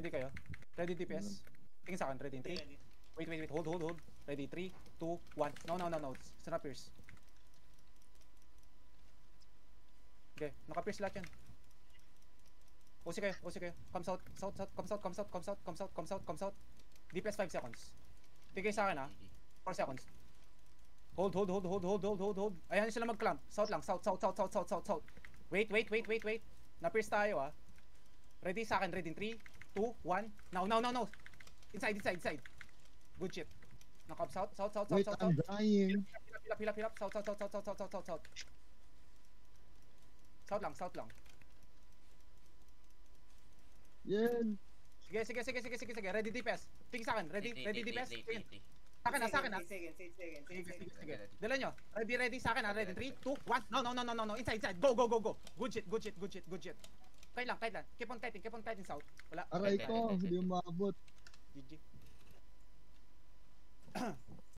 Ready kayo? Ready DPS? Tingin sa akin, ready in 3. Wait. Hold. Ready, 3, 2, 1. No. Snap-pierce. Okay, naka-pierce lahat yan. OC kayo. Comes out. DPS 5 seconds. Tigay sa akin ha. 4 seconds. Hold. Ayan sila mag-clamp. South lang. South. Wait. Na-pierce tayo ha. Ready sa akin. Ready in 3, 2, 1. Now. Inside. Good shit. Nakap south. Wait, I'm dying. Hilap. South. South lang. Yan. Sige. Ready DPS. Ping sa akin. Ready DPS. Sa akin na. Sige. Dala nyo. Ready sa akin ha. Ready 3, 2, 1. No. Inside. Go. Good shit. Kait lang. Keep on kiting south. Wala. Aray ko, hindi umabot. GG.